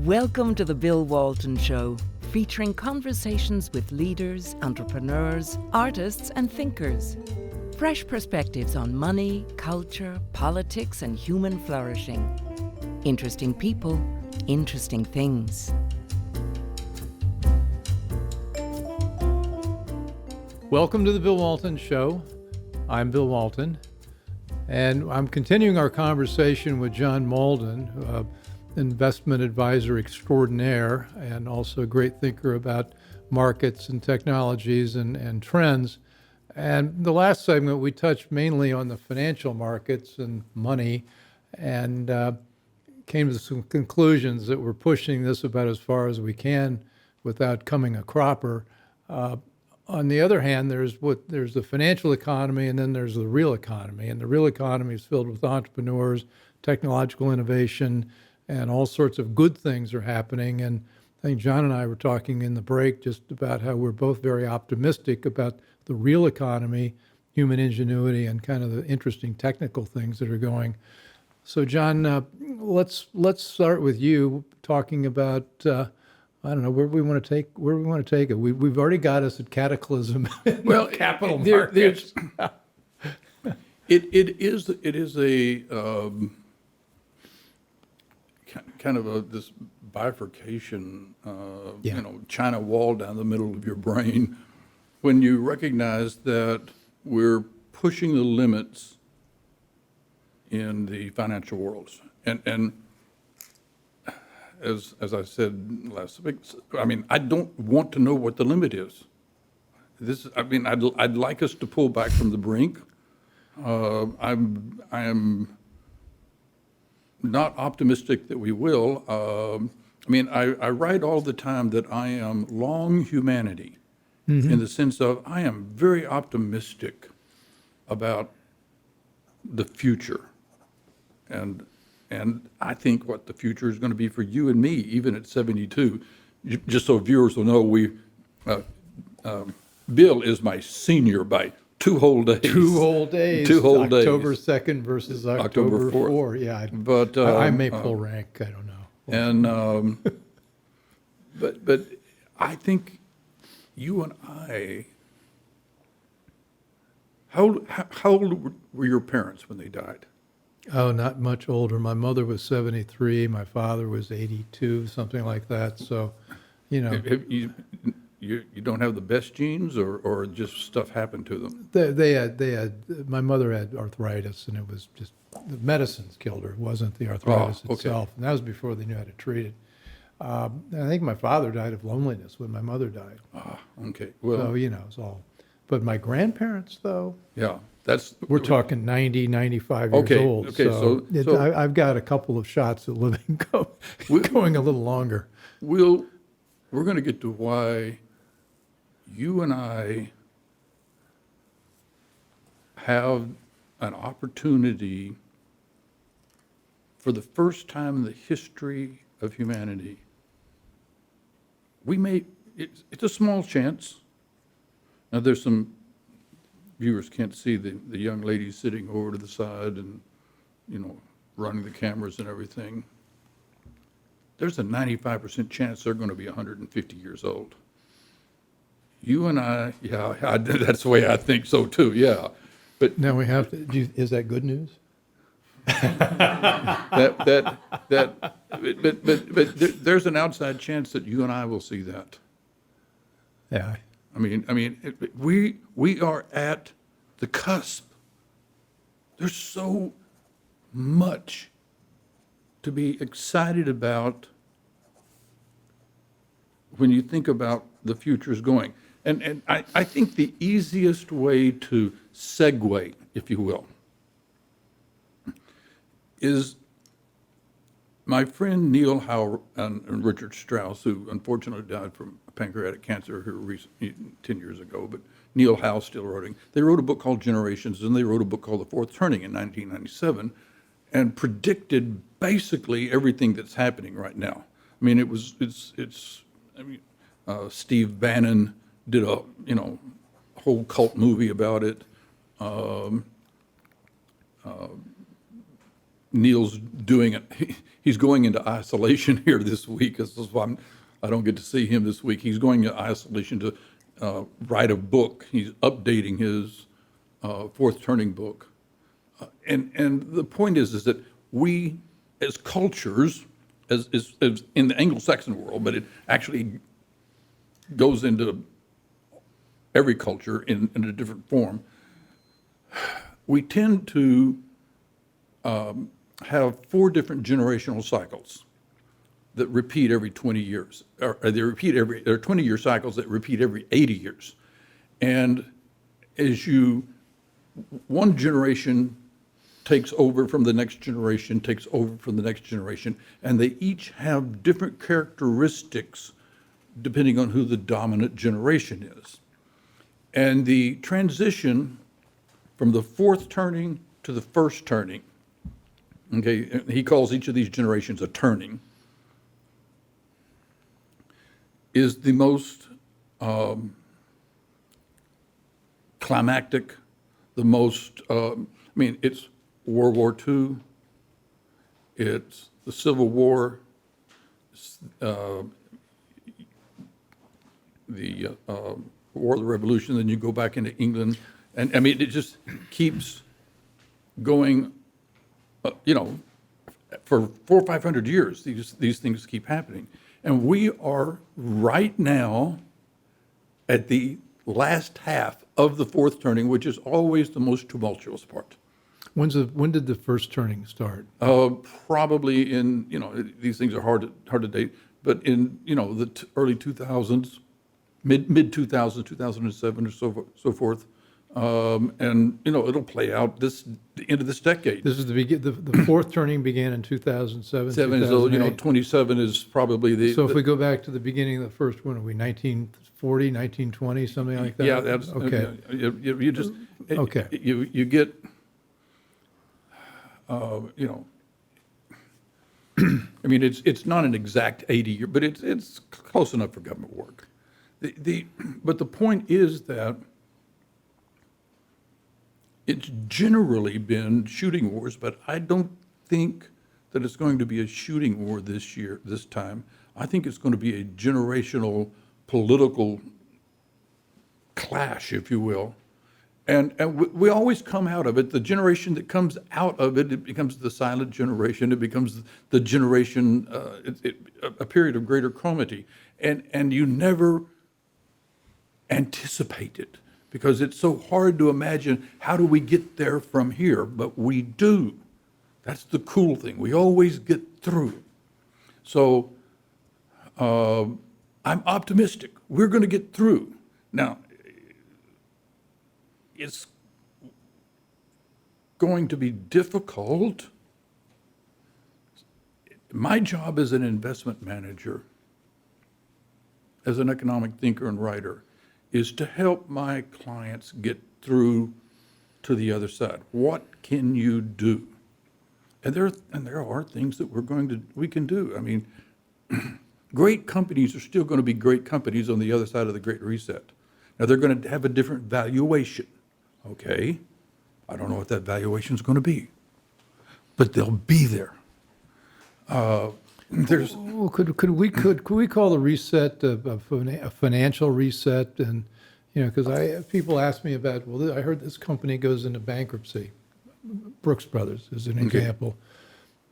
Welcome to the Bill Walton Show, featuring conversations with leaders, entrepreneurs, artists, and thinkers. Fresh perspectives on money, culture, politics, and human flourishing. Interesting people, interesting things. Welcome to the Bill Walton Show. I'm Bill Walton, and I'm continuing our conversation with John Mauldin, investment advisor extraordinaire and also a great thinker about markets and technologies and trends. And the last segment, we touched mainly on the financial markets and money, and came to some conclusions that we're pushing this about as far as we can without coming a cropper. On the other hand, there's the financial economy, and then there's the real economy. And the real economy is filled with entrepreneurs, technological innovation, and all sorts of good things are happening. And I think John and I were talking in the break just about how we're both very optimistic about the real economy, human ingenuity, and kind of the interesting technical things that are going. So, John, let's start with you talking about I don't know where we want to take it. We've already got us at Cataclysm. Well, capital markets. It is a kind of this bifurcation, China wall down the middle of your brain, when you recognize that we're pushing the limits in the financial worlds, and as I said last week, I mean, I don't want to know what the limit is. I'd like us to pull back from the brink. I am not optimistic that we will. I write all the time that I am long humanity, in the sense of I am very optimistic about the future, and I think what the future is going to be for you and me, even at 72. Just so viewers will know, Bill is my senior by 2 whole days. 2 whole days. 2 whole days. October 2nd versus October 4th. Yeah, but I may pull rank. I don't know. And but I think you and I. How old were your parents when they died? Oh, not much older. My mother was 73. My father was 82, something like that. So, You don't have the best genes, or just stuff happened to them? They had. My mother had arthritis, and it was just the medicines killed her. It wasn't the arthritis itself, and that was before they knew how to treat it. I think my father died of loneliness when my mother died. Okay. Well, so it's all. But my grandparents, though. Yeah, we're talking 90, 95 years old. Okay. So I've got a couple of shots at living going a little longer. We're going to get to why you and I have an opportunity for the first time in the history of humanity. It's a small chance. Now, there's some viewers can't see the young lady sitting over to the side and, running the cameras and everything. There's a 95% chance they're going to be 150 years old. You and I, that's the way I think so too, yeah. But now we have to, is that good news? But there's an outside chance that you and I will see that. Yeah. We are at the cusp. There's so much to be excited about when you think about the future's going. And I think the easiest way to segue, if you will, is my friend Neil Howe and Richard Strauss, who unfortunately died from pancreatic cancer here 10 years ago, but Neil Howe still writing. They wrote a book called Generations, and they wrote a book called The Fourth Turning in 1997, and predicted basically everything that's happening right now. I mean, Steve Bannon did a whole cult movie about it. Neil's doing it. he's going into isolation here this week. This is why I don't get to see him this week. He's going into isolation to write a book. He's updating his Fourth Turning book. And the point is that we, as cultures, as in the Anglo-Saxon world, but it actually goes into every culture in a different form, we tend to have 4 different generational cycles that repeat every 20 years. Or there are 20-year cycles that repeat every 80 years. And as one generation takes over from the next generation, takes over from the next generation, and they each have different characteristics depending on who the dominant generation is. And the transition from the fourth turning to the first turning, okay, he calls each of these generations a turning, is the most climactic, the most, it's World War II, it's the Civil War, the War of the Revolution, then you go back into England, and it just keeps going, for 400 or 500 years, these things keep happening. And we are right now at the last half of the fourth turning, which is always the most tumultuous part. When did the first turning start? Probably in, these things are hard to date, but in, the early 2000s, mid 2000s, 2007 or so forth. And, it'll play out the end of this decade. This is the fourth turning began in 2007, 2008. 27 is probably the... So if we go back to the beginning of the first one, are we 1940, 1920, something like that? Yeah, that's... Okay. You just... Okay. You get... it's not an exact 80 year, but it's close enough for government work. But the point is that it's generally been shooting wars, but I don't think that it's going to be a shooting war this time. I think it's going to be a generational political clash, if you will. And we always come out of it. The generation that comes out of it, it becomes the silent generation. It becomes the generation, a period of greater chromity. And you never anticipate it because it's so hard to imagine how do we get there from here, but we do. That's the cool thing. We always get through. So I'm optimistic. We're going to get through. Now, it's going to be difficult. My job as an investment manager, as an economic thinker and writer, is to help my clients get through to the other side. What can you do? And there are things that we can do. Great companies are still going to be great companies on the other side of the Great Reset. Now they're going to have a different valuation. Okay, I don't know what that valuation is going to be, but they'll be there. Could we call the reset a financial reset? And because people ask me about, I heard this company goes into bankruptcy. Brooks Brothers is an example.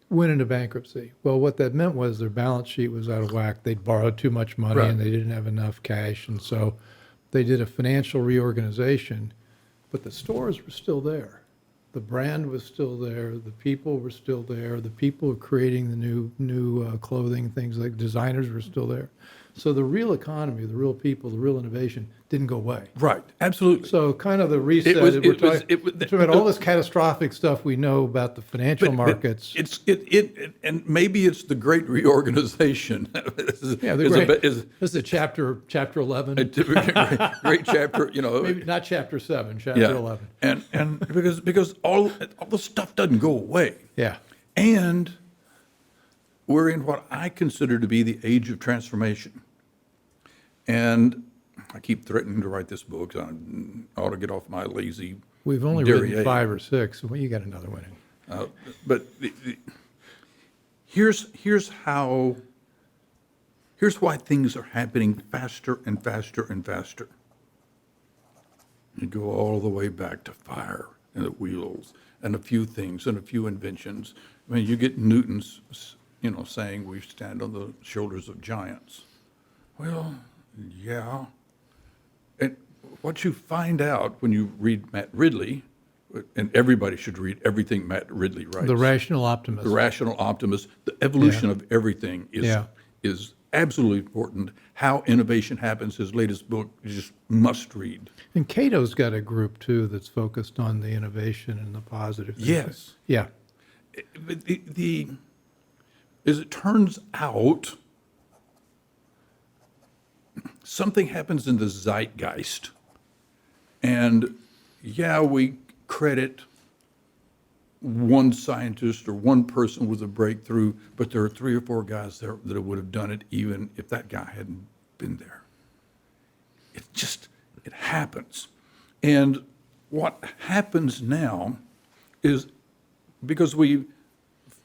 Went into bankruptcy. Well, what that meant was their balance sheet was out of whack. They'd borrowed too much money, right, and they didn't have enough cash, and so they did a financial reorganization. But the stores were still there. The brand was still there. The people were still there. The people who were creating the new clothing, things like designers were still there. So the real economy, the real people, the real innovation didn't go away. Right, absolutely. So kind of the reset, we're talking about all this catastrophic stuff we know about the financial markets. And maybe it's the great reorganization. This is a chapter 11. Great chapter, Maybe not chapter 7, chapter 11. And because all the stuff doesn't go away. Yeah. And we're in what I consider to be the age of transformation. And I keep threatening to write this book. I ought to get off my lazy. We've only written 5 or 6. Well, you got another one. But here's why things are happening faster and faster and faster. You go all the way back to fire and the wheels and a few things and a few inventions. I mean, you get Newton's, saying we stand on the shoulders of giants. Well, yeah. And what you find out when you read Matt Ridley, and everybody should read everything Matt Ridley writes. The Rational Optimist. The Rational Optimist. The evolution of everything is absolutely important. How innovation happens, his latest book, you just must read. And Cato's got a group, too, that's focused on the innovation and the positive. Yes. Yeah. But as it turns out, something happens in the zeitgeist. And we credit one scientist or one person with a breakthrough, but there are 3 or 4 guys there that would have done it even if that guy hadn't been there. It happens. And what happens now is because we're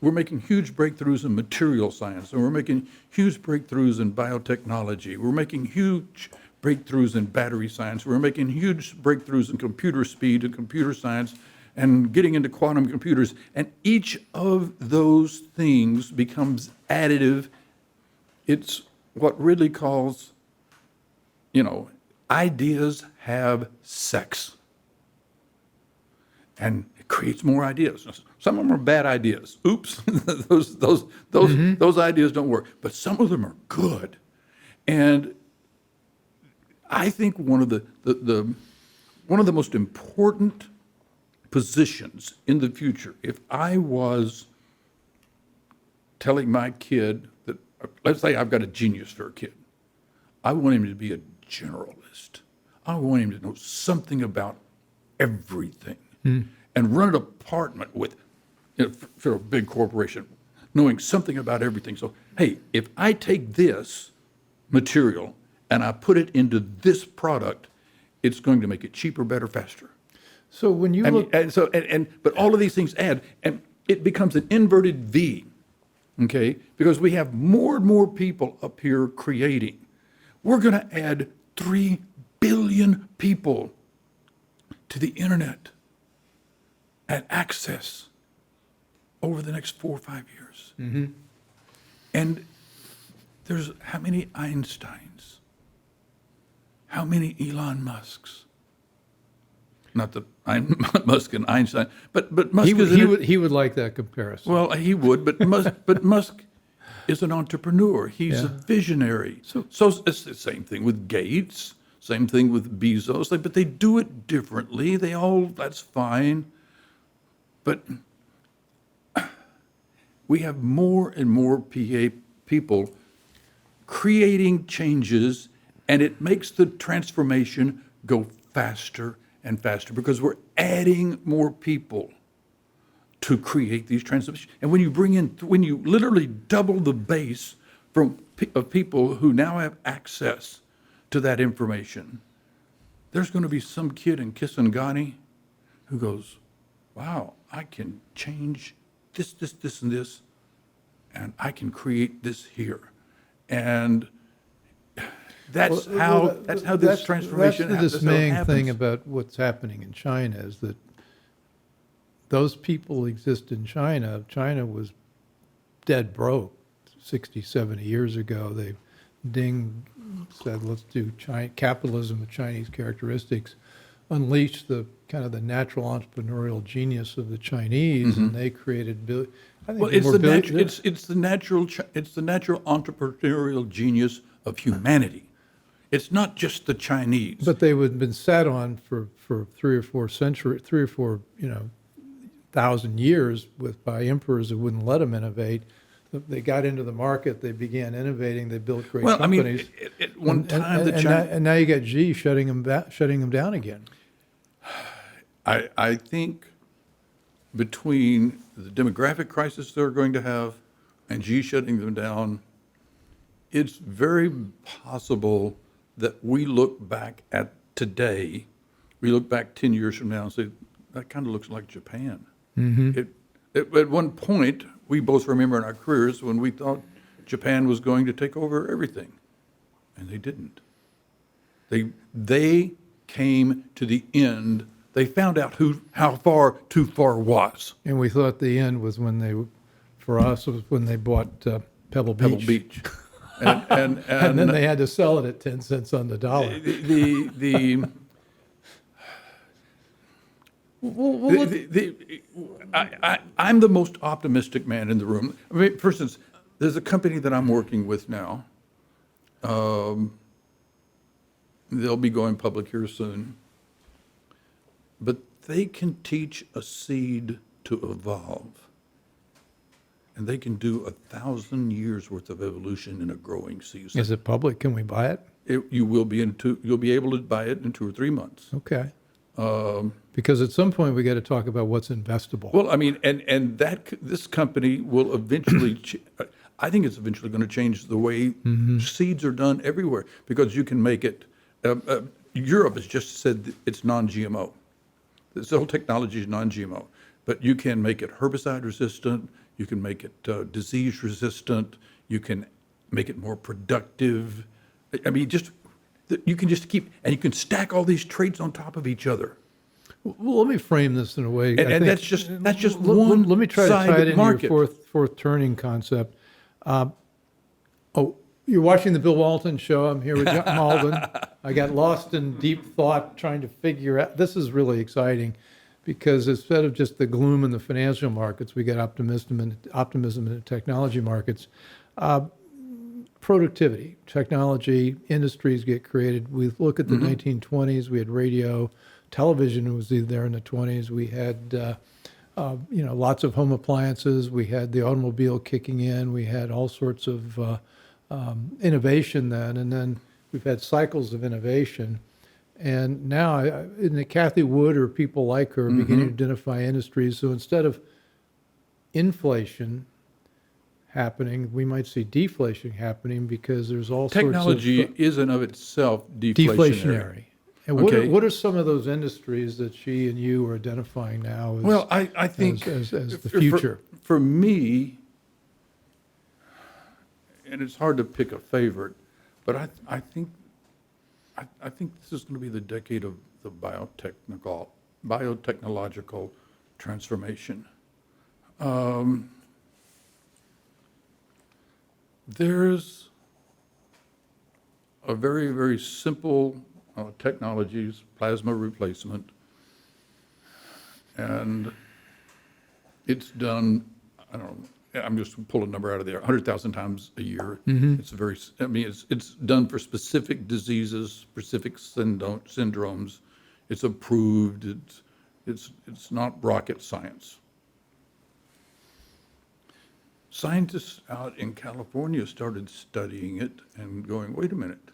making huge breakthroughs in material science, and we're making huge breakthroughs in biotechnology, we're making huge breakthroughs in battery science, we're making huge breakthroughs in computer speed and computer science, and getting into quantum computers. And each of those things becomes additive. It's what Ridley calls, ideas have sex. And it creates more ideas. Some of them are bad ideas. Oops, those ideas don't work. But some of them are good. And I think one of the most important positions in the future, if I was telling my kid that, let's say I've got a genius for a kid, I want him to be a generalist. I want him to know something about everything and run an apartment with, for a big corporation, knowing something about everything. So, hey, if I take this material and I put it into this product, it's going to make it cheaper, better, faster. So when you look, but all of these things add, and it becomes an inverted V, okay? Because we have more and more people up here creating. We're going to add 3 billion people to the internet and access over the next 4 or 5 years. Mm-hmm. And there's how many Einsteins? How many Elon Musks? Not that Musk and Einstein, but Musk he would like that comparison. Well, he would, but Musk is an entrepreneur. He's a visionary. So it's the same thing with Gates, same thing with Bezos. But they do it differently. That's fine. But we have more and more people creating changes, and it makes the transformation go faster and faster because we're adding more people to create these transformations. And when you literally double the base of people who now have access to that information, there's going to be some kid in Kisangani who goes, wow, I can change this, and this, and I can create this here. And that's how this transformation happens. That's the dismaying thing about what's happening in China is that those people exist in China. China was dead broke 60, 70 years ago. Deng said, let's do capitalism with Chinese characteristics, unleash the kind of the natural entrepreneurial genius of the Chinese, and they created it's the natural entrepreneurial genius of humanity. It's not just the Chinese. But they would have been sat on for 3 or 4 thousand years by emperors who wouldn't let them innovate. They got into the market. They began innovating. They built great companies. I mean, at one time, and now you got Xi shutting them down again. I think between the demographic crisis they're going to have and Xi shutting them down, it's very possible that we look back at today, we look back 10 years from now and say, that kind of looks like Japan. Mm-hmm. At one point, we both remember in our careers when we thought Japan was going to take over everything, and they didn't. They came to the end. They found out how far too far was. And we thought the end was for us, was when they bought Pebble Beach. Pebble Beach. And then they had to sell it at 10 cents on the dollar. I'm the most optimistic man in the room. I mean, for instance, there's a company that I'm working with now. They'll be going public here soon. But they can teach a seed to evolve. And they can do 1,000 years worth of evolution in a growing season. Is it public? Can we buy it? You'll be able to buy it in 2 or 3 months. Okay. Because at some point we got to talk about what's investable. Well, I mean, and this company will eventually, I think it's eventually going to change the way seeds are done everywhere, because you can make it, Europe has just said that it's non-GMO. This whole technology is non-GMO, but you can make it herbicide resistant, you can make it disease resistant, you can make it more productive. I mean, you can just keep, and you can stack all these traits on top of each other. Well, let me frame this in a way. And that's just one Let me try to tie it into market. your fourth turning concept. You're watching the Bill Walton Show. I'm here with John Mauldin. I got lost in deep thought trying to figure out. This is really exciting because instead of just the gloom in the financial markets, we get optimism in the technology markets. Productivity, technology, industries get created. We look at the 1920s. We had radio, television was there in the 20s. We had, lots of home appliances. We had the automobile kicking in. We had all sorts of innovation then, and then we've had cycles of innovation. And now, in the Kathy Wood or people like her, are beginning to identify industries. So instead of inflation happening, we might see deflation happening because there's all Technology sorts of is in of itself deflationary. And what are some of those industries that she and you are identifying now as, well, I think as the future? For me, and it's hard to pick a favorite, but I think this is going to be the decade of the biotechnological transformation. There's a very, very simple technologies, plasma replacement, and it's done, I don't know, I'm just pulling a number out of there, 100,000 times a year. It's it's done for specific diseases, specific syndromes. It's approved. It's not rocket science. Scientists out in California started studying it and going, wait a minute,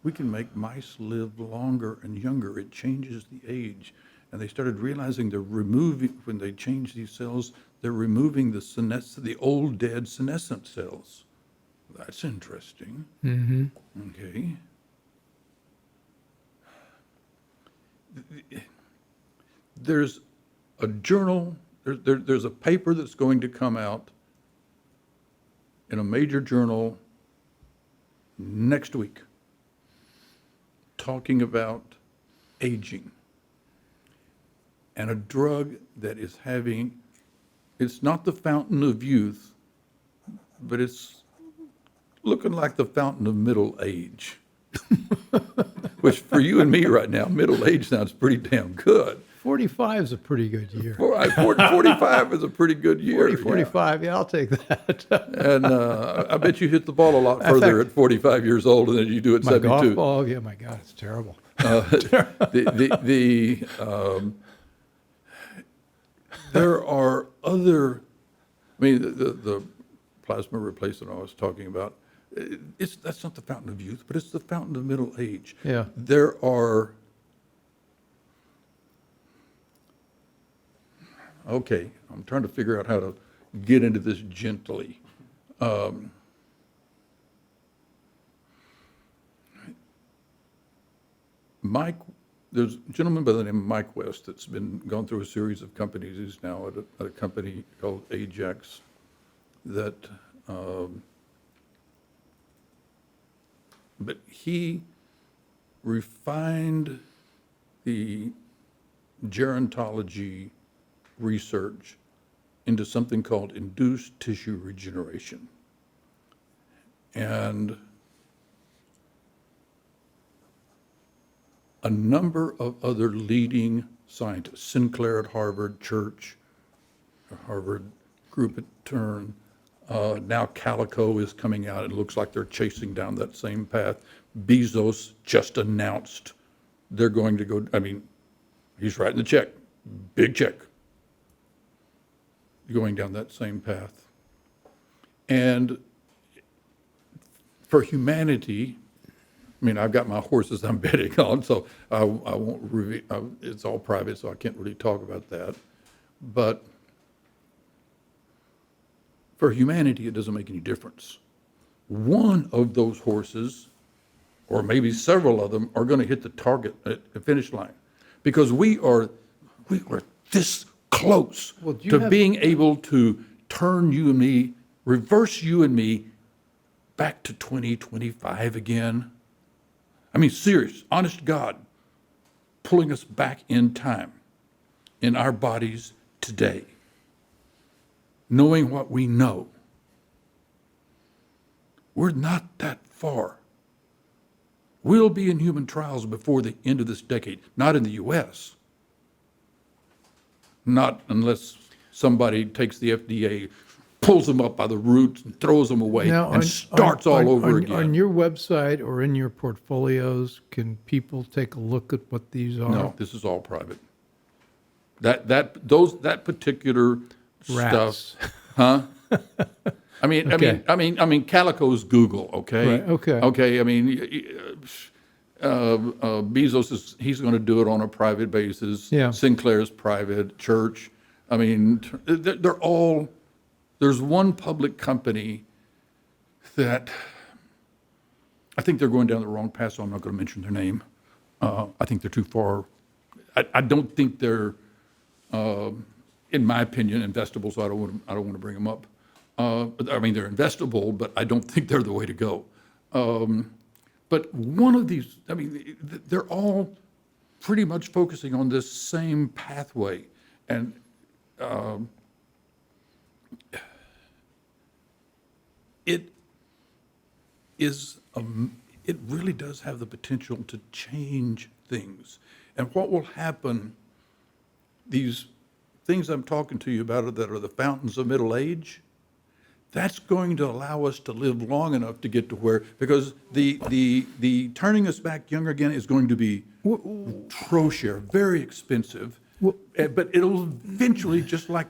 we can make mice live longer and younger. It changes the age. And they started realizing when they change these cells, they're removing the old dead senescent cells. That's interesting. Okay. There's a journal, there's a paper that's going to come out in a major journal next week talking about aging and a drug that is it's not the fountain of youth, but it's looking like the fountain of middle age. Which for you and me right now, middle age sounds pretty damn good. 45 is a pretty good year. 45 is a pretty good year. 45, yeah, I'll take that. And I bet you hit the ball a lot further at 45 years old than you do at 72. Golf ball, yeah, my God, it's terrible. There are other, the plasma replacement I was talking about, that's not the fountain of youth, but it's the fountain of middle age. Yeah. There are, okay, I'm trying to figure out how to get into this gently. There's a gentleman by the name of Mike West that's gone through a series of companies. He's now at a company called Ajax. that, but he refined the gerontology research into something called induced tissue regeneration. And a number of other leading scientists, Sinclair at Harvard, Church, Harvard group at Turn, now Calico is coming out. It looks like they're chasing down that same path. Bezos just announced they're going to go, he's writing the check, big check, going down that same path. And for humanity, I've got my horses I'm betting on, so I won't reveal, it's all private, so I can't really talk about that. But for humanity, it doesn't make any difference. One of those horses, or maybe several of them, are going to hit the target at the finish line, because we are this close to being able to turn you and me, reverse you and me back to 2025 again. Serious, honest to God, pulling us back in time, in our bodies today, knowing what we know. We're not that far. We'll be in human trials before the end of this decade, not in the U.S., not unless somebody takes the FDA, pulls them up by the roots and throws them away and starts all over again. On your website or in your portfolios, can people take a look at what these are? No, this is all private. That particular Rats. stuff, huh? Okay. Calico's Google, okay? Right, okay. Okay, Bezos he's going to do it on a private basis. Yeah. Sinclair's private, Church. They're all. There's one public company that I think they're going down the wrong path, so I'm not going to mention their name. I think they're too far. I don't think they're, in my opinion, investable. So I don't want to bring them up. They're investable, but I don't think they're the way to go. But one of these, they're all pretty much focusing on this same pathway, and it really does have the potential to change things. And what will happen, these things I'm talking to you about that are the fountains of middle age, that's going to allow us to live long enough to get to where, because the turning us back younger again is going to be atrocious, very expensive, but it'll eventually, just like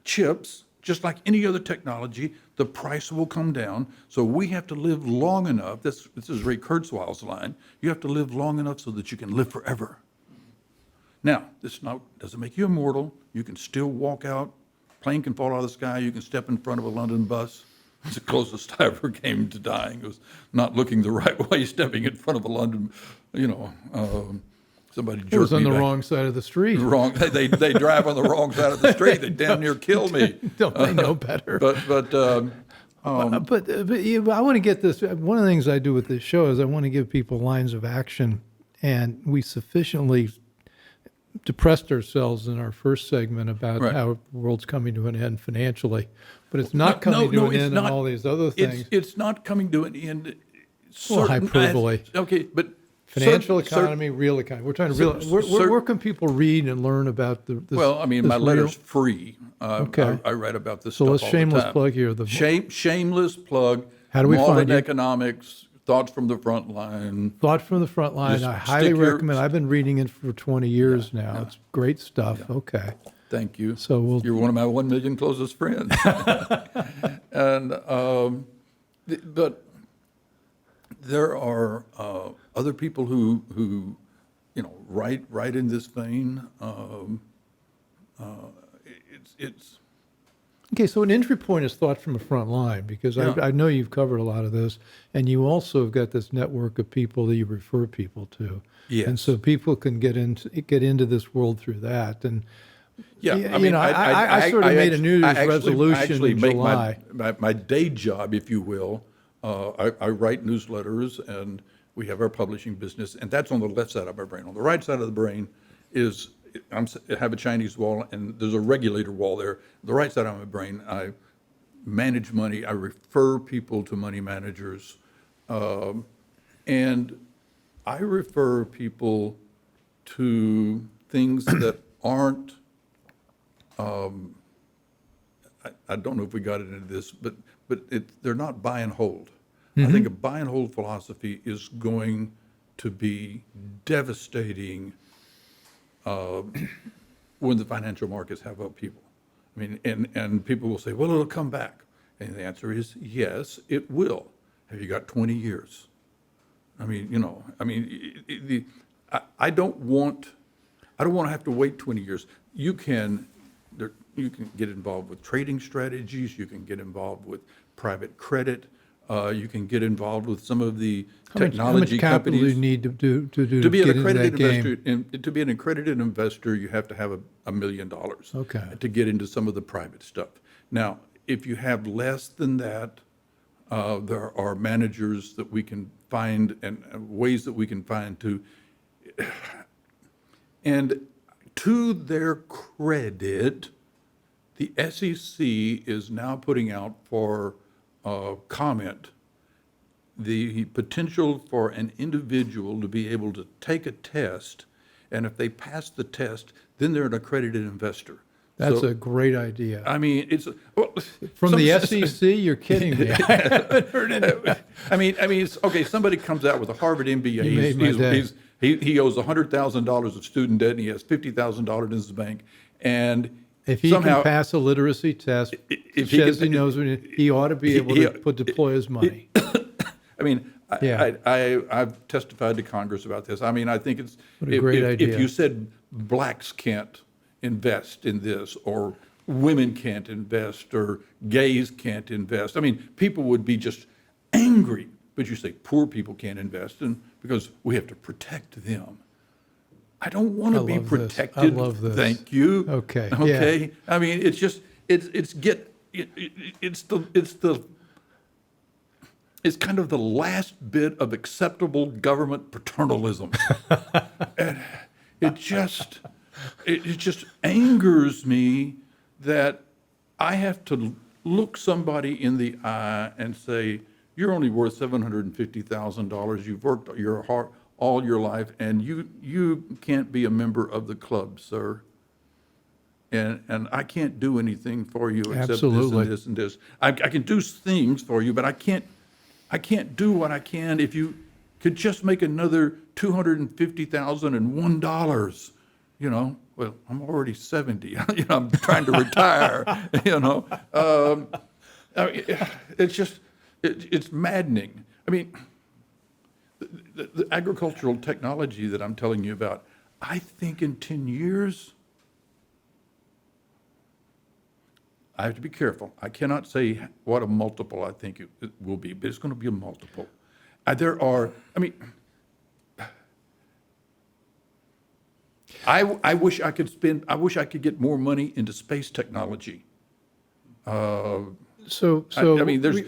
chips, just like any other technology, the price will come down. So we have to live long enough. This is Ray Kurzweil's line. You have to live long enough so that you can live forever. Now, this doesn't make you immortal. You can still walk out. Plane can fall out of the sky. You can step in front of a London bus. It's the closest I ever came to dying. It was not looking the right way, stepping in front of a London, somebody jerked me. It was on the back. wrong side of the street. Wrong. They drive on the wrong side of the street. They damn near killed me. Don't they know better? But I want to get this. One of the things I do with this show is I want to give people lines of action, and we sufficiently depressed ourselves in our first segment about how the world's coming to an end financially, but it's not coming to an end on all these other things. It's not coming to an end. Well, hyperbole. Okay, but financial economy, real economy. We're trying to where can people read and learn about this? Well, my letter's free. Okay. I write about this so stuff let's all shameless the time. plug here. Shameless plug. How do we find you? Economics, Thoughts from the Front Line. Thoughts from the Front Line. Just I highly recommend. I've been reading it for 20 years now. Yeah. It's great stuff. Yeah. Okay. Thank you. So you're one of my 1 million closest friends. And but there are other people who write in this vein. It's okay. So an entry point is Thoughts from the Front Line, because I know you've covered a lot of this, and you also have got this network of people that you refer people to. Yes. And so people can get into this world through that. And Yeah, Yeah, I mean, I sort of made a New Year's resolution in make July. my day job, if you will. I write newsletters, and we have our publishing business, and that's on the left side of my brain. On the right side of the brain is I have a Chinese wall, and there's a regulator wall there. The right side of my brain, I manage money. I refer people to money managers, and I refer people to things that aren't. I don't know if we got into this, but they're not buy and hold. I think a buy and hold philosophy is going to be devastating when the financial markets have upheaval. I mean, and people will say, well, it'll come back. And the answer is yes, it will. Have you got 20 years? I mean, I don't want to have to wait 20 years. You can get involved with trading strategies. You can get involved with private credit. You can get involved with some of the technology How much capital companies. do you need to be an get into accredited that game? investor, and to be an accredited investor, you have to have $1 million. Okay. To get into some of the private stuff. Now, if you have less than that, there are managers that we can find and ways that we can find to. And to their credit, the SEC is now putting out for comment the potential for an individual to be able to take a test, and if they pass the test, then they're an accredited investor. That's So, a great idea. I mean, it's well, From the some- SEC, you're kidding me. I haven't heard anything. I mean, it's, okay. Somebody comes out with a Harvard MBA. You made my day. He owes $100,000 of student debt, and he has $50,000 in his bank, and If he somehow, can pass a literacy test, if he can- Chesney knows he ought to be able to deploy his money. I mean, Yeah. I've testified to Congress about this. I mean, I think it's What a great idea. if you said blacks can't invest in this, or women can't invest, or gays can't invest, I mean, people would be just angry. But you say poor people can't invest, and because we have to protect them. I don't want to be love this. protected. I love this. Thank you. Okay, yeah. Okay. I mean, it's just it's kind of the last bit of acceptable government paternalism. And it just angers me that I have to look somebody in the eye and say, you're only worth $750,000. You've worked all your life, and you can't be a member of the club, sir. And I can't do anything for you except Absolutely. this and this and this. I can do things for you, but I can't do what I can if you could just make another $250,001. You know, well, I'm already 70. I'm trying to retire. I mean, it's just. It's maddening. I mean, the agricultural technology that I'm telling you about, I think in 10 years, I have to be careful. I cannot say what a multiple I think it will be, but it's going to be a multiple. I wish I could get more money into space technology. So I mean, there's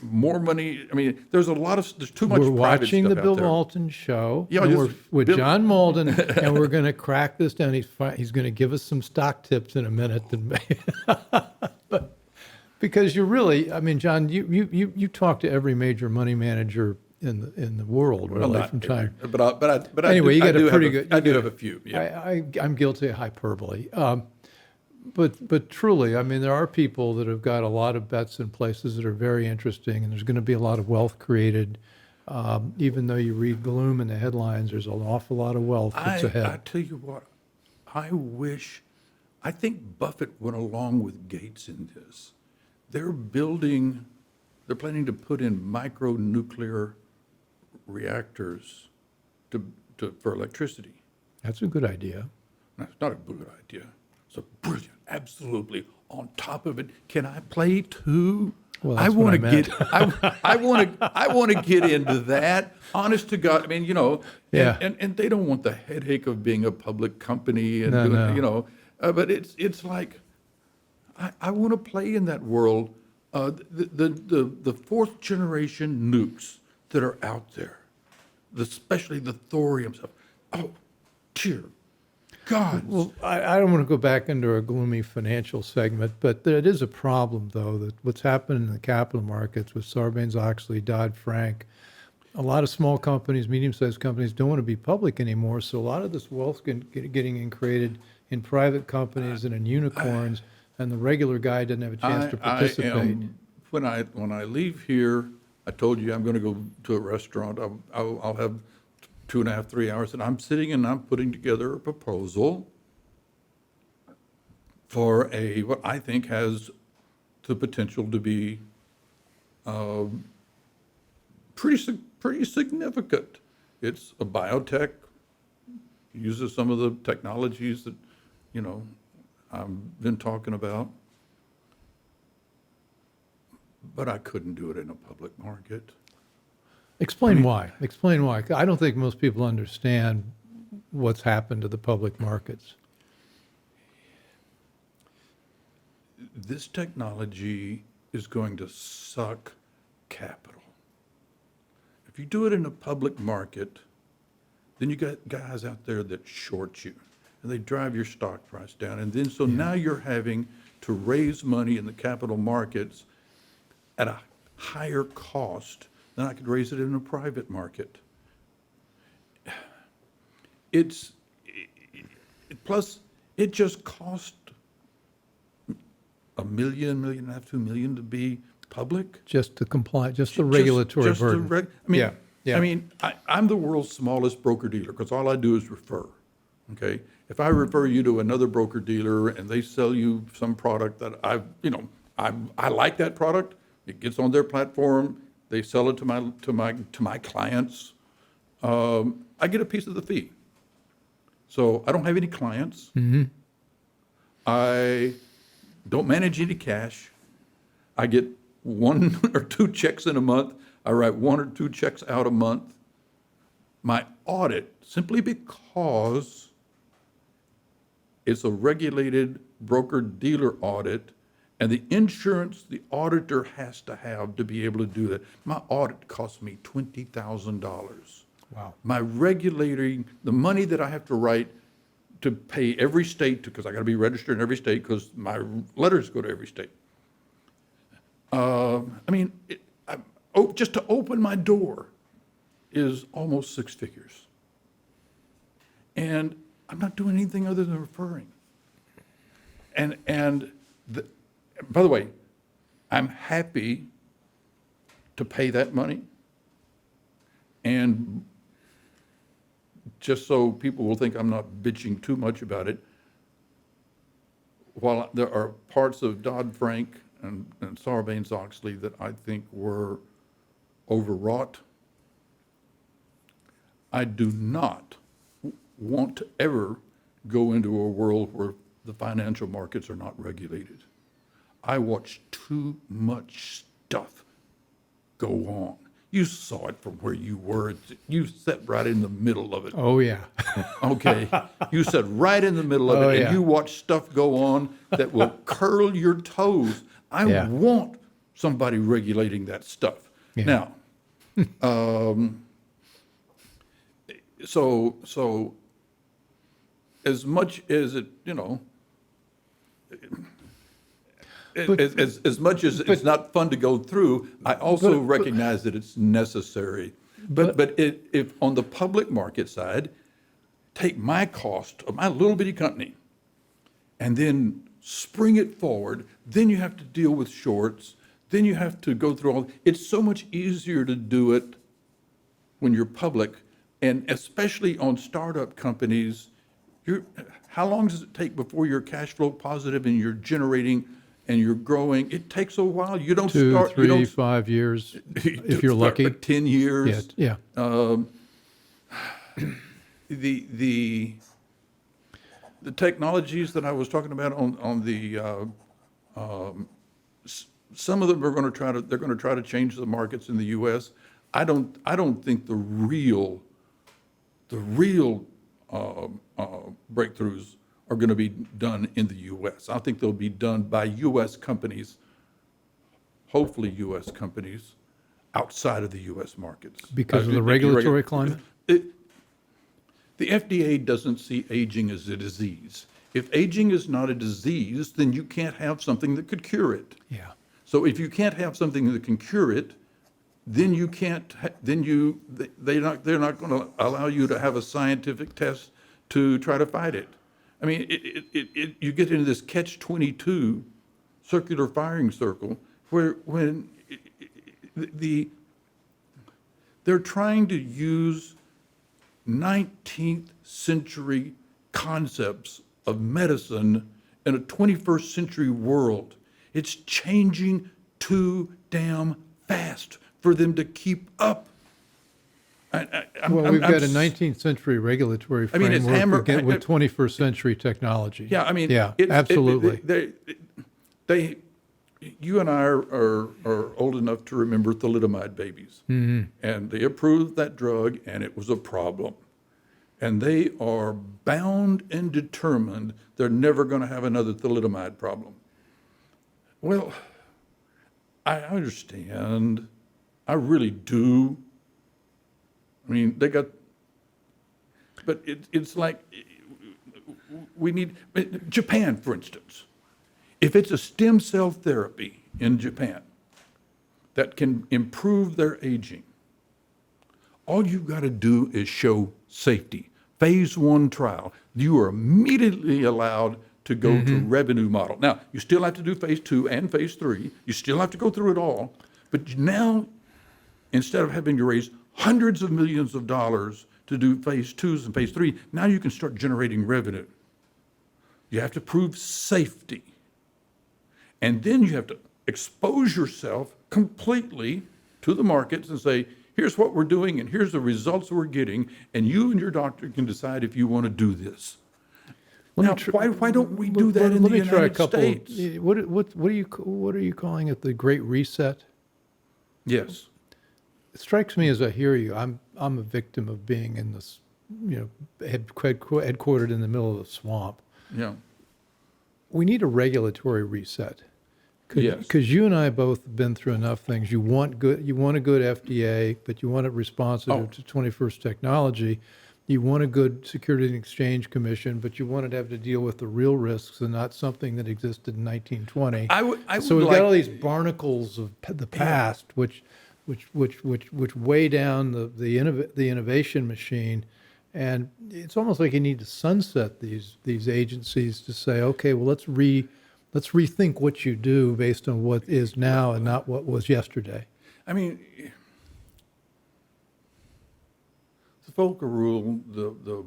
more money. I mean, there's too much. We're private watching stuff the out Bill there. Walton show. Yeah, and this we're is with Bill- John Mauldin, and we're going to crack this down. He's going to give us some stock tips in a minute. But because you're really, I mean, John, you talk to every major money manager in the world, Well, really, not from time. every, but Anyway, you got a pretty good. good. I do have a few. Yeah. I'm guilty of hyperbole. But truly, I mean, there are people that have got a lot of bets in places that are very interesting, and there's going to be a lot of wealth created. Even though you read gloom in the headlines, there's an awful lot of wealth that's ahead. I tell you what, I think Buffett went along with Gates in this. They're planning to put in micronuclear reactors for electricity. That's a good idea. That's not a good idea. It's a brilliant, absolutely. On top of it, can I play too? Well, I that's what want I to meant. get, I want to get into that. Honest to God, I mean, Yeah. and they don't want the headache of being a public company and No, doing, no. but it's like, I want to play in that world. The fourth generation nukes that are out there, especially the thorium stuff. Oh, dear God. Well, I don't want to go back into a gloomy financial segment, but it is a problem, though, that what's happened in the capital markets with Sarbanes-Oxley, Dodd-Frank, a lot of small companies, medium-sized companies don't want to be public anymore. So a lot of this wealth getting created in private companies and in unicorns, and the regular guy doesn't have a chance to participate. When I leave here, I told you I'm going to go to a restaurant. I'll have 2.5, 3 hours, and I'm sitting and I'm putting together a proposal for what I think has the potential to be pretty significant. It's a biotech, uses some of the technologies that, I've been talking about, but I couldn't do it in a public market. Explain why. Explain why. I don't think most people understand what's happened to the public markets. This technology is going to suck capital. If you do it in a public market, then you got guys out there that short you, and they drive your stock price down. And then now you're having to raise money in the capital markets at a higher cost than I could raise it in a private market. Plus, it just cost $1 million, $1.5 million, $2 million to be public. Just to comply, just the regulatory Just burden. I mean, I'm the world's smallest broker dealer because all I do is refer. Okay, if I refer you to another broker dealer and they sell you some product that I like that product, it gets on their platform. They sell it to my clients. I get a piece of the fee. So I don't have any clients. Mm-hmm. I don't manage any cash. I get 1 or 2 checks in a month. I write 1 or 2 checks out a month. My audit, simply because it's a regulated broker-dealer audit, and the insurance the auditor has to have to be able to do that. My audit cost me $20,000. Wow. My regulating, the money that I have to write to pay every state, because I got to be registered in every state because my letters go to every state. Just to open my door is almost 6 figures. And I'm not doing anything other than referring. By the way, I'm happy to pay that money. And just so people will think I'm not bitching too much about it, while there are parts of Dodd-Frank and Sarbanes-Oxley that I think were overwrought, I do not want to ever go into a world where the financial markets are not regulated. I watch too much stuff go on. You saw it from where you were. You sat right in the middle of it. Oh, yeah. Okay. You sat right in the middle of it, and you watch stuff go on that will curl your toes. I want somebody regulating that stuff. Yeah. Now, so as much as it, as much as it's not fun to go through, I also recognize that it's necessary. But if on the public market side, take my cost of my little bitty company and then spring it forward, then you have to deal with shorts, then you have to go through all. It's so much easier to do it when you're public, and especially on startup companies. How long does it take before you're cash flow positive and you're generating and you're growing? It takes a while. You don't 2, start 3, 5 years, if you're lucky. 10 years. Yeah. The technologies that I was talking about on the some of them are going to try to change the markets in the U.S. I don't think the real breakthroughs are going to be done in the U.S. I think they'll be done by U.S. companies, hopefully U.S. companies, outside of the U.S. markets. Because of the regulatory climate? The FDA doesn't see aging as a disease. If aging is not a disease, then you can't have something that could cure it. Yeah. So if you can't have something that can cure it, then you can't. They're not going to allow you to have a scientific test to try to fight it. I mean, you get into this catch-22 circular firing circle where they're trying to use 19th century concepts of medicine in a 21st century world. It's changing too damn fast for them to keep up. We've got a 19th century regulatory framework with 21st century technology. Yeah, I mean, absolutely. You and I are old enough to remember thalidomide babies. Mm-hmm. And they approved that drug, and it was a problem. And they are bound and determined they're never going to have another thalidomide problem. Well, I understand. I really do. I mean, they got, but it's like we need, Japan, for instance. If it's a stem cell therapy in Japan that can improve their aging, all you've got to do is show safety. Phase 1 trial. You are immediately allowed to go to revenue model. Now, you still have to do phase 2 and phase 3. You still have to go through it all. But now, instead of having to raise hundreds of millions of dollars to do phase 2s and phase 3, now you can start generating revenue. You have to prove safety. And then you have to expose yourself completely to the markets and say, here's what we're doing and here's the results we're getting, and you and your doctor can decide if you want to do this. Now, why don't we do that in the United States? What are you calling it? The Great Reset? Yes. It strikes me as I hear you. I'm a victim of being in this, headquartered in the middle of the swamp. Yeah. We need a regulatory reset. Yes. Because you and I both have been through enough things. You want a good FDA, but you want it responsive to 21st technology. You want a good Security and Exchange Commission, but you want it to have to deal with the real risks and not something that existed in 1920. So we've got all these barnacles of the past, which weigh down the innovation machine, and it's almost like you need to sunset these agencies to say, okay, well let's rethink what you do based on what is now and not what was yesterday. I mean, the Volcker rule, the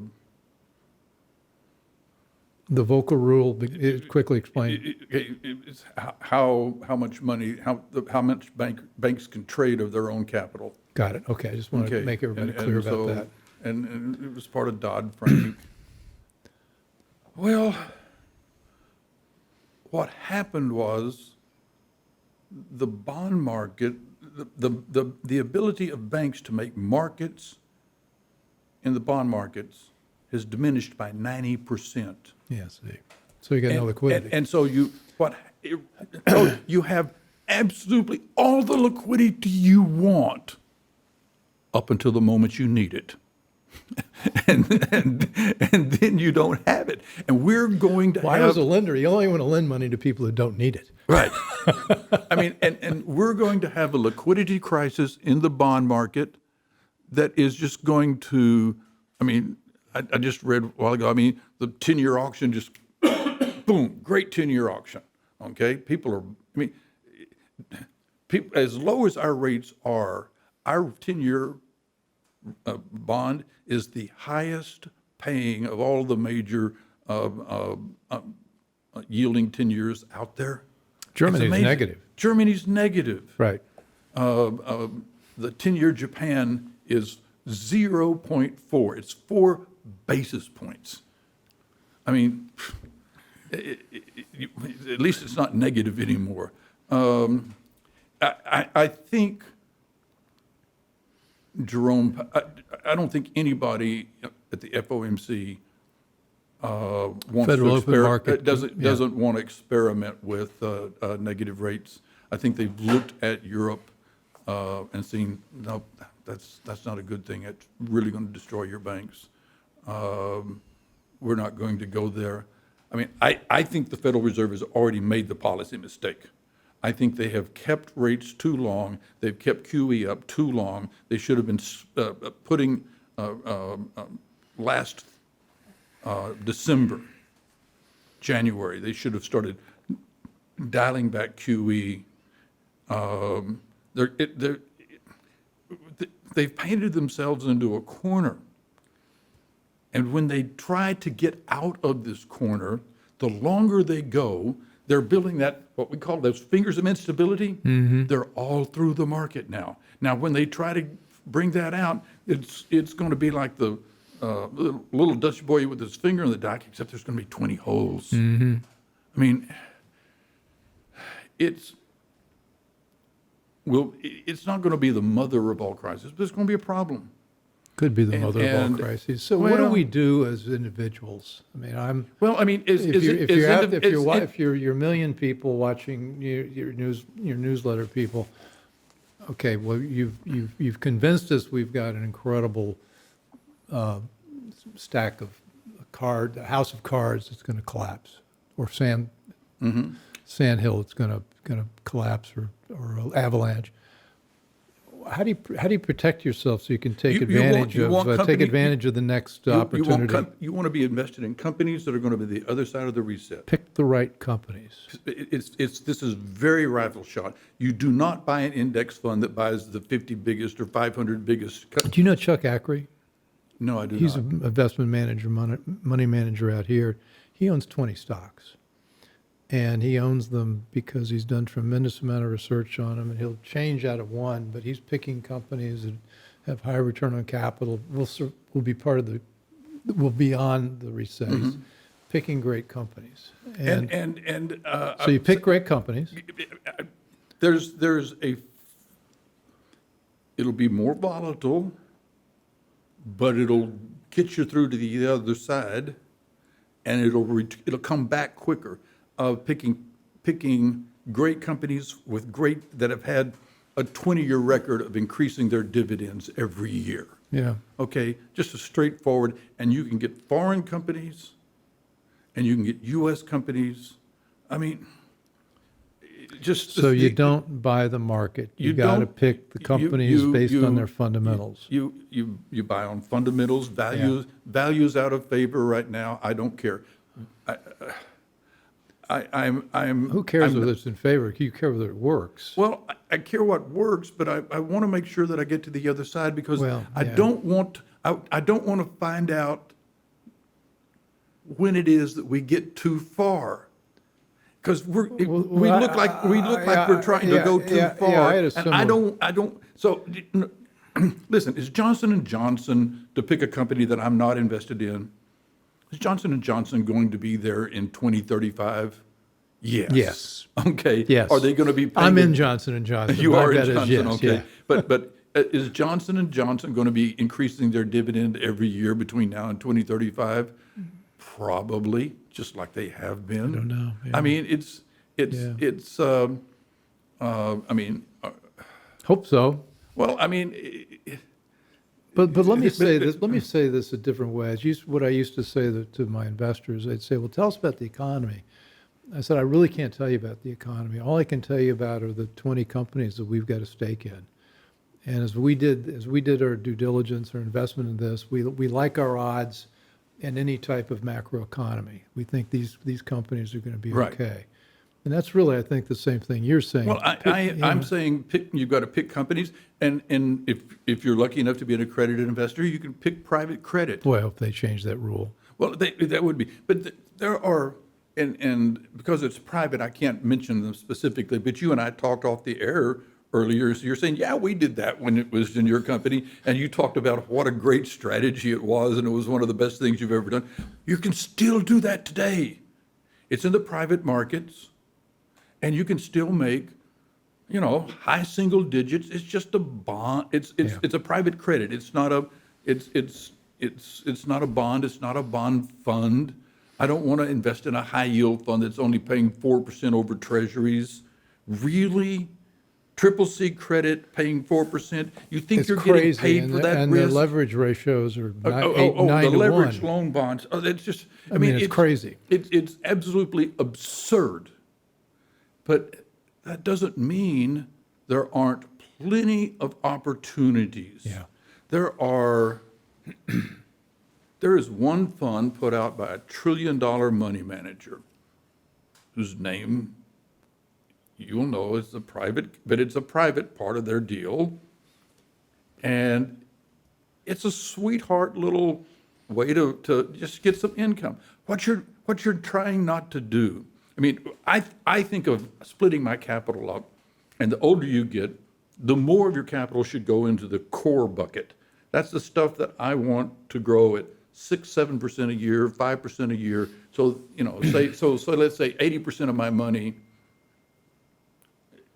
Volcker rule, quickly explain. It's how much money, how much banks can trade of their own capital. Got it. Okay, I just wanted to make everybody clear about that. And it was part of Dodd-Frank. Well, what happened was the bond market, the ability of banks to make markets in the bond markets has diminished by 90%. Yes. So you got no liquidity. And so you have absolutely all the liquidity you want up until the moment you need it. and then you don't have it. And we're going to Why, as a lender, you only want to lend money to people who don't need it. Right. I mean, and we're going to have a liquidity crisis in the bond market that is just going to, I mean, I just read a while ago, I mean, the 10-year auction just, boom, great 10-year auction, okay? People are, I mean, as low as our rates are, our 10-year bond is the highest paying of all the major yielding 10 years out there. Germany's negative. Germany's negative. Right. The 10-year Japan is 0.4. It's 4 basis points. I mean, at least it's not negative anymore. I think, Jerome, I don't think anybody at the FOMC wants Federal to open market, doesn't want to experiment with negative rates. I think they've looked at Europe and seen, no, that's not a good thing. It's really going to destroy your banks. We're not going to go there. I mean, I think the Federal Reserve has already made the policy mistake. I think they have kept rates too long. They've kept QE up too long. They should have been putting last December, January, they should have started dialing back QE. They've painted themselves into a corner. And when they try to get out of this corner, the longer they go, they're building that, what we call those fingers of instability. Mm-hmm. They're all through the market now. Now, when they try to bring that out, it's going to be like the little Dutch boy with his finger in the dike, except there's going to be 20 holes. Mm-hmm. I mean, it's not going to be the mother of all crises, but it's going to be a problem. Could be the mother of all crises. So what do we do as individuals? I mean, if you're a million people watching your newsletter people, okay, well you've convinced us we've got an incredible stack of a house of cards that's going to collapse, or sand hill that's going to collapse, or avalanche. How do you protect yourself so you can take advantage of the next opportunity? You want to be invested in companies that are going to be the other side of the reset. Pick the right companies. This is very rifle shot. You do not buy an index fund that buys the 50 biggest or 500 biggest. Do you know Chuck Ackrey? No, I do not. He's an investment manager, money manager out here. He owns 20 stocks. And he owns them because he's done tremendous amount of research on them, and he'll change out of one, but he's picking companies that have higher return on capital, will be on the reset. He's picking great companies. So you pick great companies. It'll be more volatile, but it'll get you through to the other side, and it'll come back quicker. Picking great companies that have had a 20-year record of increasing their dividends every year. Yeah. Okay, just a straightforward, and you can get foreign companies, and you can get U.S. companies. I mean, you don't buy the market. You got to pick the companies based on their fundamentals. You buy on fundamentals, values out of favor right now. I don't care. Who cares whether it's in favor? You care whether it works. Well, I care what works, but I want to make sure that I get to the other side, because I don't want to find out when it is that we get too far, because we look like we're trying to go too far. And I don't. So listen, is Johnson & Johnson, to pick a company that I'm not invested in, is Johnson & Johnson going to be there in 2035? Yes. Okay. Yes. Are they going to be paying? I'm in Johnson & Johnson. You are in Johnson, yes, okay. Yeah. But is Johnson & Johnson going to be increasing their dividend every year between now and 2035? Probably, just like they have been. I don't know. Yeah. I mean, hope so. Well, I mean. But let me say this. Let me say this a different way. What I used to say to my investors, they'd say, "Well, tell us about the economy." I said, "I really can't tell you about the economy. All I can tell you about are the 20 companies that we've got a stake in." And as we did our due diligence or investment in this, we like our odds in any type of macroeconomy. We think these companies are going to be okay. And that's really, I think, the same thing you're saying. Well, I'm saying you've got to pick companies, and if you're lucky enough to be an accredited investor, you can pick private credit. Boy, I hope they change that rule. Well, that would be. But there are, and because it's private, I can't mention them specifically, but you and I talked off the air earlier. So you're saying, yeah, we did that when it was in your company, and you talked about what a great strategy it was, and it was one of the best things you've ever done. You can still do that today. It's in the private markets. and you can still make, high single digits. It's just a bond. It's a private credit. It's not a bond. It's not a bond fund. I don't want to invest in a high yield fund that's only paying 4% over treasuries. Really? Triple C credit paying 4%? You think It's you're crazy. getting paid for that and risk? The leverage ratios are 9 the to leveraged 1. loan bonds. Oh, it's just, I mean, it's crazy. It's absolutely absurd. But that doesn't mean there aren't plenty of opportunities. Yeah. There is one fund put out by a $1 trillion money manager whose name you'll know is but it's a private part of their deal. And it's a sweetheart little way to just get some income. What you're trying not to do. I mean, I think of splitting my capital up, and the older you get, the more of your capital should go into the core bucket. That's the stuff that I want to grow at 6-7% a year, 5% a year. So so let's say 80% of my money.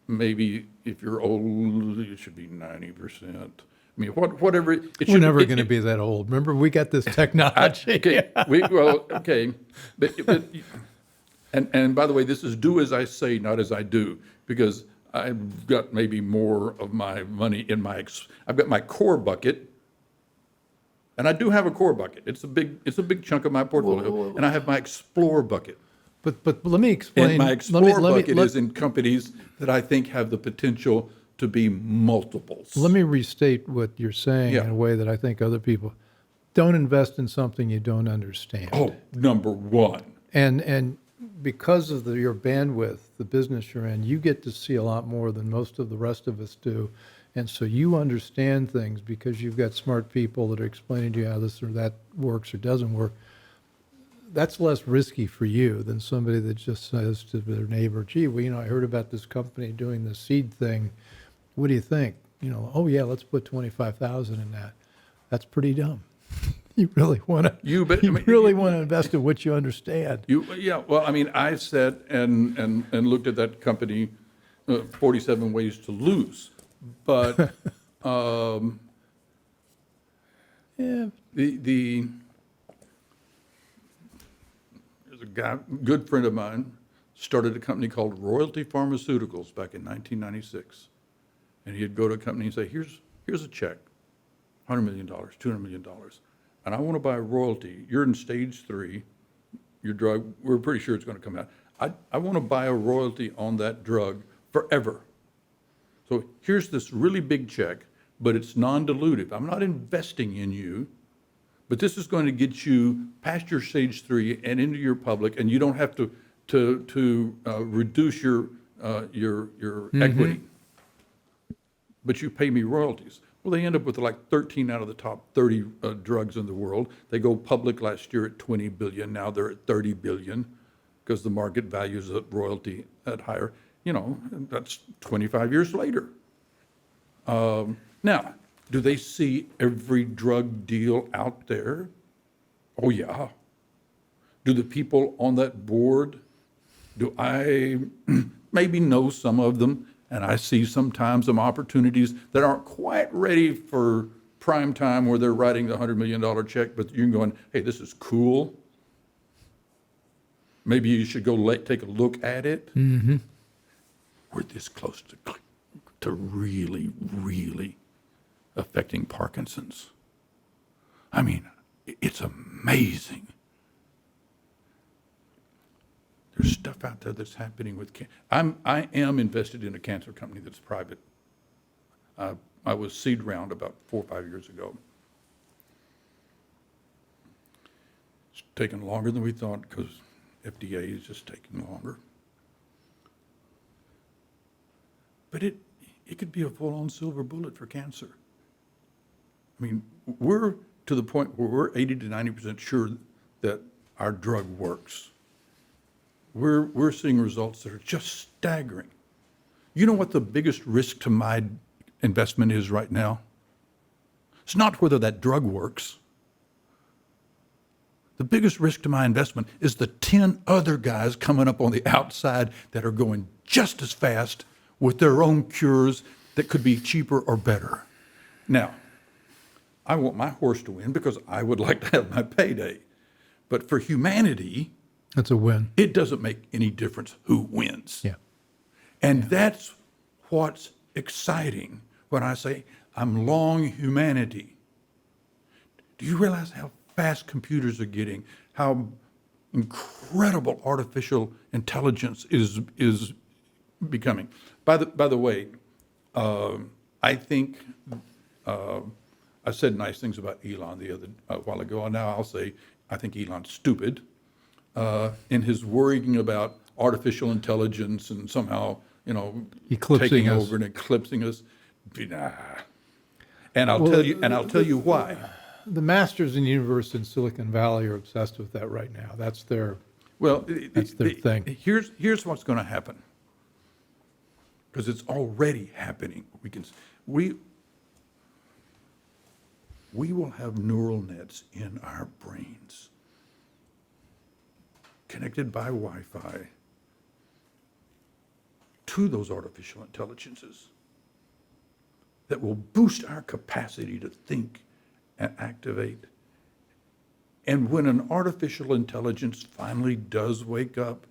Maybe if you're old, it should be 90%. I mean, whatever. We're never going to be that old. Remember, we got this technology. Okay, but and by the way, this is do as I say, not as I do, because I've got maybe more of my money in I've got my core bucket, and I do have a core bucket. It's a big chunk of my portfolio, and I have my explore bucket. But let me explain. And my explore bucket is in companies that I think have the potential to be multiples. Let me restate what you're saying in a way that I think other people don't invest in something you don't understand. Oh, number one. And because of your bandwidth, the business you're in, you get to see a lot more than most of the rest of us do. And so you understand things because you've got smart people that are explaining to you how this or that works or doesn't work. That's less risky for you than somebody that just says to their neighbor, gee, well, I heard about this company doing the seed thing. What do you think? Oh yeah, let's put 25,000 in that. That's pretty dumb. You really want to really want to invest in what you understand. Well, I mean, I sat and looked at that company, 47 Ways to Lose, but there's a guy, good friend of mine, started a company called Royalty Pharmaceuticals back in 1996, and he'd go to a company and say, "Here's a check, $100 million, $200 million." And I want to buy a royalty. You're in stage 3. Your drug, we're pretty sure it's going to come out. I want to buy a royalty on that drug forever. So here's this really big check, but it's non-dilutive. I'm not investing in you, but this is going to get you past your stage 3 and into your public, and you don't have to reduce your equity. But you pay me royalties. Well, they end up with like 13 out of the top 30 drugs in the world. They go public last year at 20 billion. Now they're at 30 billion because the market values the royalty at higher. That's 25 years later. Now, do they see every drug deal out there? Oh, yeah. Do the people on that board, do I maybe know some of them? And I see sometimes some opportunities that aren't quite ready for prime time where they're writing the $100 million check, but you're going, hey, this is cool. Maybe you should go take a look at it. Mm-hmm. We're this close to really, really affecting Parkinson's. I mean, it's amazing. There's stuff out there that's happening with cancer. I am invested in a cancer company that's private. I was seed round about 4 or 5 years ago. It's taken longer than we thought because FDA is just taking longer. But it could be a full-on silver bullet for cancer. I mean, we're to the point where we're 80 to 90% sure that our drug works. We're seeing results that are just staggering. You know what the biggest risk to my investment is right now? It's not whether that drug works. The biggest risk to my investment is the 10 other guys coming up on the outside that are going just as fast with their own cures that could be cheaper or better. Now, I want my horse to win because I would like to have my payday. But for humanity, That's a win. it doesn't make any difference who wins. Yeah. And that's what's exciting when I say I'm long humanity. Do you realize how fast computers are getting, how incredible artificial intelligence is becoming? By the way, I think I said nice things about Elon a while ago, and now I'll say I think Elon's stupid in his worrying about artificial intelligence and somehow Eclipsing taking us. over and eclipsing us. Nah. And I'll tell you why. The masters in the universe in Silicon Valley are obsessed with that right now. That's their thing. Here's what's going to happen, because it's already happening. We will have neural nets in our brains, connected by Wi-Fi to those artificial intelligences that will boost our capacity to think and activate. And when an artificial intelligence finally does wake up,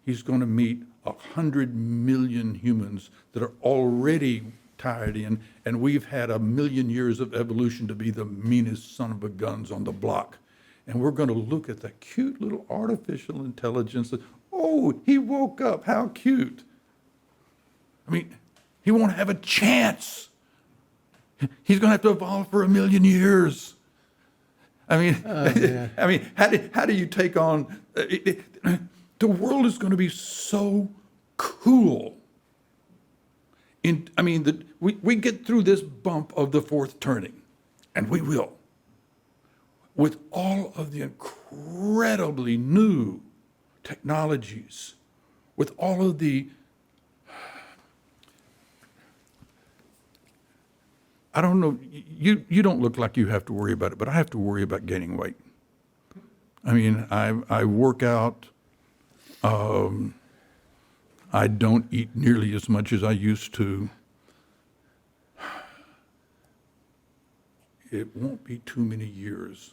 he's going to meet 100 million humans that are already tired in, and we've had 1 million years of evolution to be the meanest son of a guns on the block. And we're going to look at the cute little artificial intelligence that, oh, he woke up, how cute. I mean, he won't have a chance. He's going to have to evolve for 1 million years. I mean, I mean, how do you take on? The world is going to be so cool. We get through this bump of the fourth turning, and we will, with all of the incredibly new technologies, with all of the, I don't know, you don't look like you have to worry about it, but I have to worry about gaining weight. I mean, I work out. I don't eat nearly as much as I used to. It won't be too many years.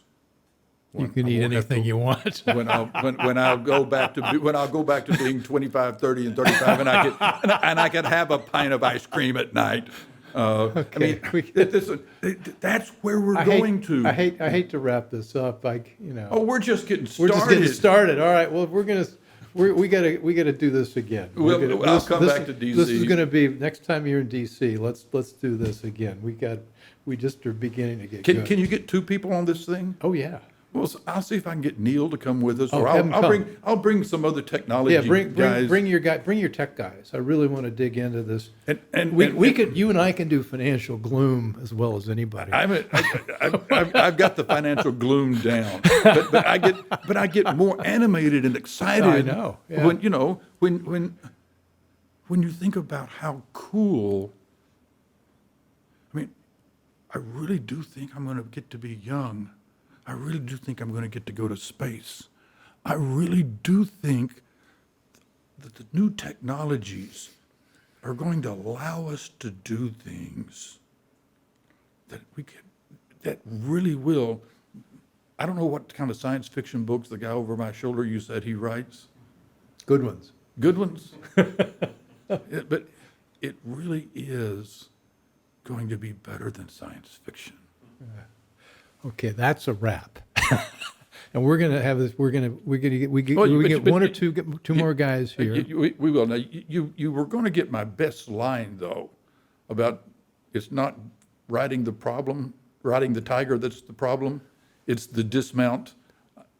You can eat anything you want. when I'll go back to being 25, 30, and 35, and I can have a pint of ice cream at night. Okay. I mean, that's where we're going to. I hate to wrap this up. Oh, we're just getting started. We're just getting started. All right. Well, we gotta do this again. I'll come back to DC. This is gonna be next time you're in DC. Let's do this again. We just are beginning to get good. Can you get 2 people on this thing? Oh yeah. Well, I'll see if I can get Neil to come with us, Oh, or have him come. I'll bring some other technology guys. Bring your tech guys. I really want to dig into this. And You and I can do financial gloom as well as anybody. I've got the financial gloom down, but I get more animated and excited. I know. Yeah. When you think about how cool. I mean, I really do think I'm going to get to be young. I really do think I'm going to get to go to space. I really do think that the new technologies are going to allow us to do things that really will. I don't know what kind of science fiction books the guy over my shoulder you said he writes. Good ones. Good ones. But it really is going to be better than science fiction. Okay, that's a wrap. And we're gonna have this. We get one or two more guys here. We will. Now you were going to get my best line though, about it's not riding the tiger that's the problem. It's the dismount.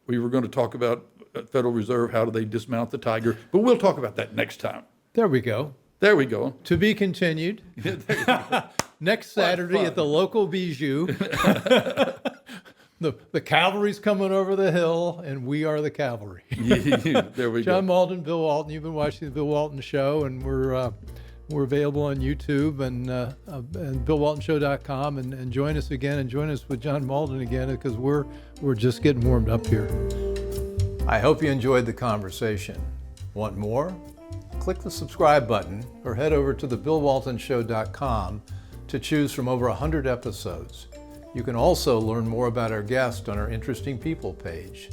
We were going to talk about Federal Reserve. How do they dismount the tiger? But we'll talk about that next time. There we go. There we go. To be continued. Next Saturday at the local Bijou. The cavalry's coming over the hill, and we are the cavalry. There we John go. Mauldin, Bill Walton. You've been watching the Bill Walton Show, and we're available on YouTube and BillWaltonShow.com. And join us again, and join us with John Mauldin again, because we're just getting warmed up here. I hope you enjoyed the conversation. Want more? click the subscribe button or head over to thebillwaltonshow.com to choose from over 100 episodes. You can also learn more about our guest on our Interesting People page.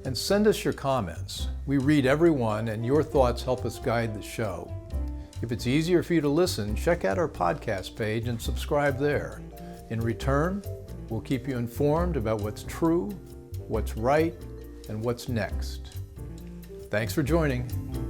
And send us your comments. We read every one, and your thoughts help us guide the show. If it's easier for you to listen, check out our podcast page and subscribe there. In return, we'll keep you informed about what's true, what's right, and what's next. Thanks for joining.